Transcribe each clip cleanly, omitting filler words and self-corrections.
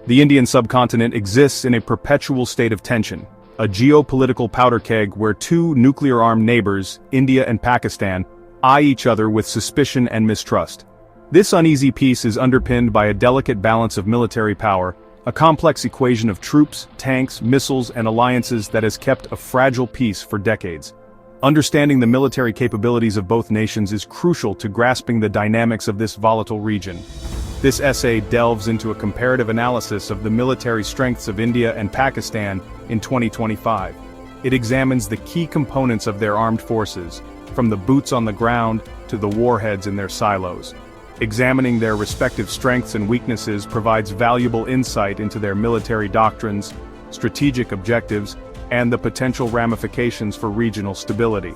The Indian subcontinent exists in a perpetual state of tension, a geopolitical powder keg where two nuclear-armed neighbors, India and Pakistan, eye each other with suspicion and mistrust. This uneasy peace is underpinned by a delicate balance of military power, a complex equation of troops, tanks, missiles, and alliances that has kept a fragile peace for decades. Understanding the military capabilities of both nations is crucial to grasping the dynamics of this volatile region. This essay delves into a comparative analysis of the military strengths of India and Pakistan in 2025. It examines the key components of their armed forces, from the boots on the ground to the warheads in their silos. Examining their respective strengths and weaknesses provides valuable insight into their military doctrines, strategic objectives, and the potential ramifications for regional stability.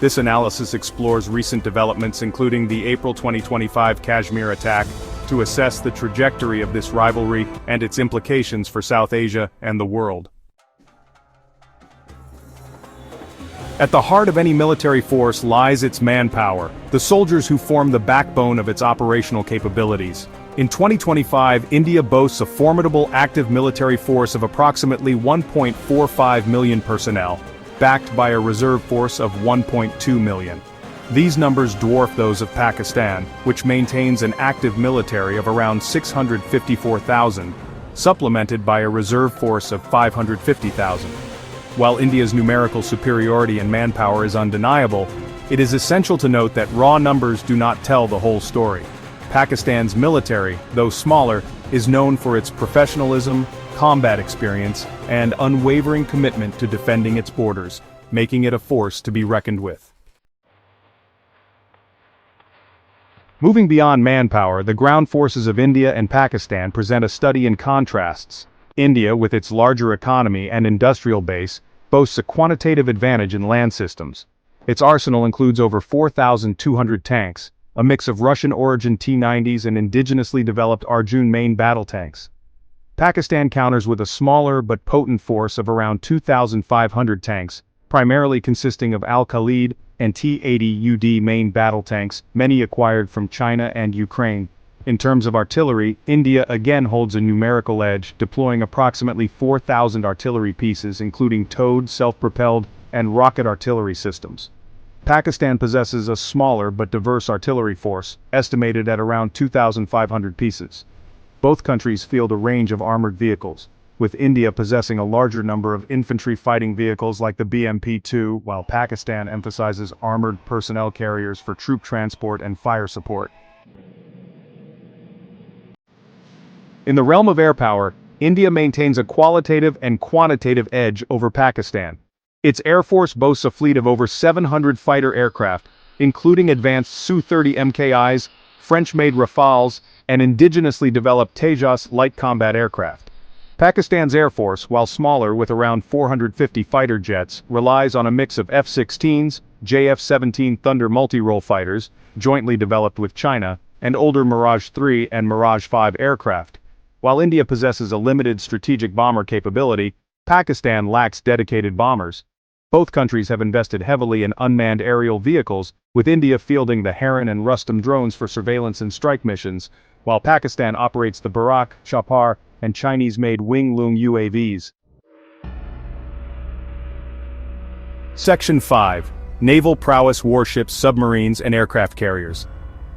This analysis explores recent developments including the April 2025 Kashmir attack, to assess the trajectory of this rivalry and its implications for South Asia and the world. At the heart of any military force lies its manpower, the soldiers who form the backbone of its operational capabilities. In 2025, India boasts a formidable active military force of approximately 1.45 million personnel, backed by a reserve force of 1.2 million. These numbers dwarf those of Pakistan, which maintains an active military of around 654,000, supplemented by a reserve force of 550,000. While India's numerical superiority in manpower is undeniable, it is essential to note that raw numbers do not tell the whole story. Pakistan's military, though smaller, is known for its professionalism, combat experience, and unwavering commitment to defending its borders, making it a force to be reckoned with. Moving beyond manpower, the ground forces of India and Pakistan present a study in contrasts. India, with its larger economy and industrial base, boasts a quantitative advantage in land systems. Its arsenal includes over 4,200 tanks, a mix of Russian-origin T-90s and indigenously developed Arjun main battle tanks. Pakistan counters with a smaller but potent force of around 2,500 tanks, primarily consisting of Al-Khalid and T-80UD main battle tanks, many acquired from China and Ukraine. In terms of artillery, India again holds a numerical edge, deploying approximately 4,000 artillery pieces including towed, self-propelled, and rocket artillery systems. Pakistan possesses a smaller but diverse artillery force, estimated at around 2,500 pieces. Both countries field a range of armored vehicles, with India possessing a larger number of infantry fighting vehicles like the BMP-2, while Pakistan emphasizes armored personnel carriers for troop transport and fire support. In the realm of air power, India maintains a qualitative and quantitative edge over Pakistan. Its air force boasts a fleet of over 700 fighter aircraft, including advanced Su-30 MKIs, French-made Rafales, and indigenously developed Tejas light combat aircraft. Pakistan's air force, while smaller with around 450 fighter jets, relies on a mix of F-16s, JF-17 Thunder multi-role fighters, jointly developed with China, and older Mirage 3 and Mirage 5 aircraft. While India possesses a limited strategic bomber capability, Pakistan lacks dedicated bombers. Both countries have invested heavily in unmanned aerial vehicles, with India fielding the Heron and Rustam drones for surveillance and strike missions, while Pakistan operates the Barak, Chapar, and Chinese-made Wing-Lung UAVs. Section 5. Naval Prowess Warships, Submarines, and Aircraft Carriers.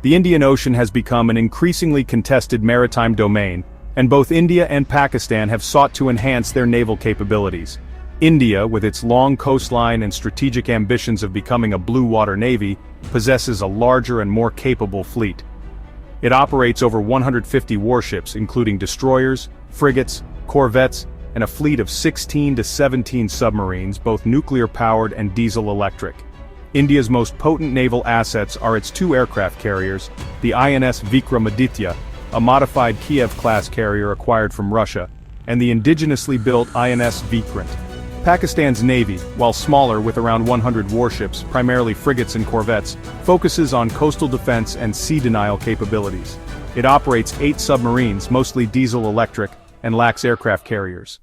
The Indian Ocean has become an increasingly contested maritime domain, and both India and Pakistan have sought to enhance their naval capabilities. India, with its long coastline and strategic ambitions of becoming a blue water navy, possesses a larger and more capable fleet. It operates over 150 warships, including destroyers, frigates, corvettes, and a fleet of 16 to 17 submarines, both nuclear-powered and diesel-electric. India's most potent naval assets are its two aircraft carriers, the INS Vikramaditya, a modified Kiev-class carrier acquired from Russia, and the indigenously built INS Vikrant. Pakistan's navy, while smaller with around 100 warships, primarily frigates and corvettes, focuses on coastal defense and sea denial capabilities. It operates 8 submarines, mostly diesel-electric, and lacks aircraft carriers.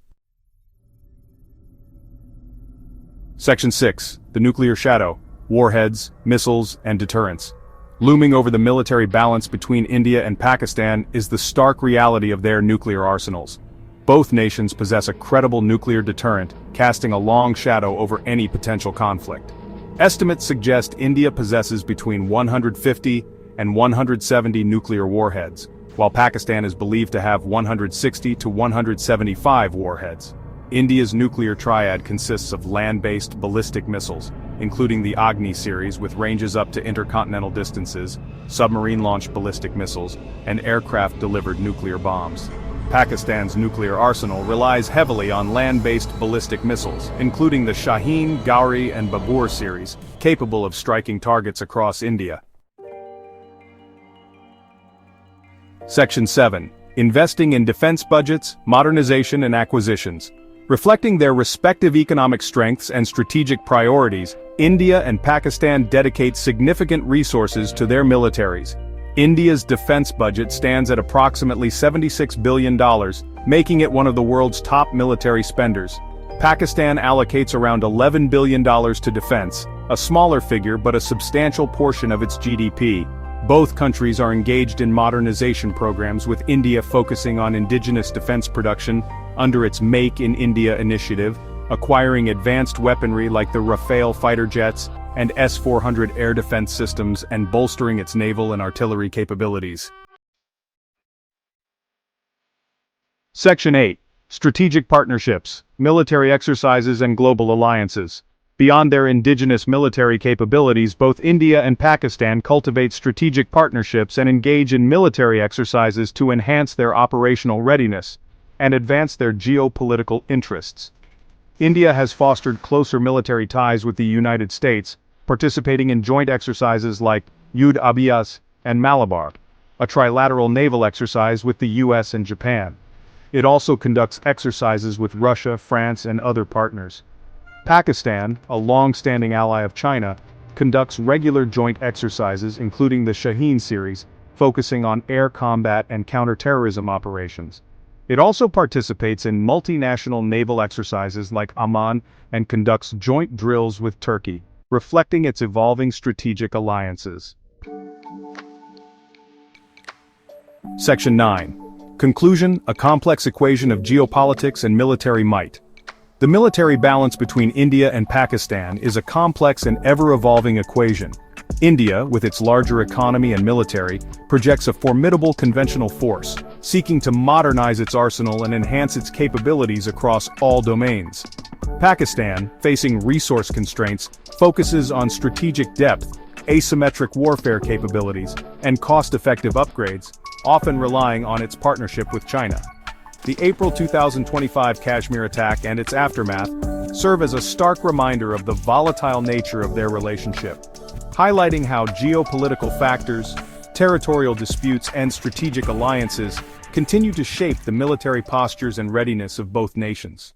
Section 6. The Nuclear Shadow. Warheads, Missiles, and Deterrence. Looming over the military balance between India and Pakistan is the stark reality of their nuclear arsenals. Both nations possess a credible nuclear deterrent, casting a long shadow over any potential conflict. Estimates suggest India possesses between 150 and 170 nuclear warheads, while Pakistan is believed to have 160 to 175 warheads. India's nuclear triad consists of land-based ballistic missiles, including the Agni series with ranges up to intercontinental distances, submarine-launched ballistic missiles, and aircraft-delivered nuclear bombs. Pakistan's nuclear arsenal relies heavily on land-based ballistic missiles, including the Shaheen, Gauri, and Babur series, capable of striking targets across India. Section 7. Investing in defense budgets, modernization and acquisitions. Reflecting their respective economic strengths and strategic priorities, India and Pakistan dedicate significant resources to their militaries. India's defense budget stands at approximately $76 billion, making it one of the world's top military spenders. Pakistan allocates around $11 billion to defense, a smaller figure but a substantial portion of its GDP. Both countries are engaged in modernization programs, with India focusing on indigenous defense production under its Make in India initiative, acquiring advanced weaponry like the Rafale fighter jets and S-400 air defense systems, and bolstering its naval and artillery capabilities. Section 8. Strategic partnerships, military exercises and global alliances. Beyond their indigenous military capabilities, both India and Pakistan cultivate strategic partnerships and engage in military exercises to enhance their operational readiness and advance their geopolitical interests. India has fostered closer military ties with the United States, participating in joint exercises like Yudh Abhyas and Malabar, a trilateral naval exercise with the US and Japan. It also conducts exercises with Russia, France, and other partners. Pakistan, a long-standing ally of China, conducts regular joint exercises including the Shaheen series, focusing on air combat and counter-terrorism operations. It also participates in multinational naval exercises like Oman and conducts joint drills with Turkey, reflecting its evolving strategic alliances. Section 9. Conclusion: a complex equation of geopolitics and military might. The military balance between India and Pakistan is a complex and ever-evolving equation. India, with its larger economy and military, projects a formidable conventional force, seeking to modernize its arsenal and enhance its capabilities across all domains. Pakistan, facing resource constraints, focuses on strategic depth, asymmetric warfare capabilities, and cost-effective upgrades, often relying on its partnership with China. The April 2025 Kashmir attack and its aftermath serve as a stark reminder of the volatile nature of their relationship, highlighting how geopolitical factors, territorial disputes, and strategic alliances continue to shape the military postures and readiness of both nations.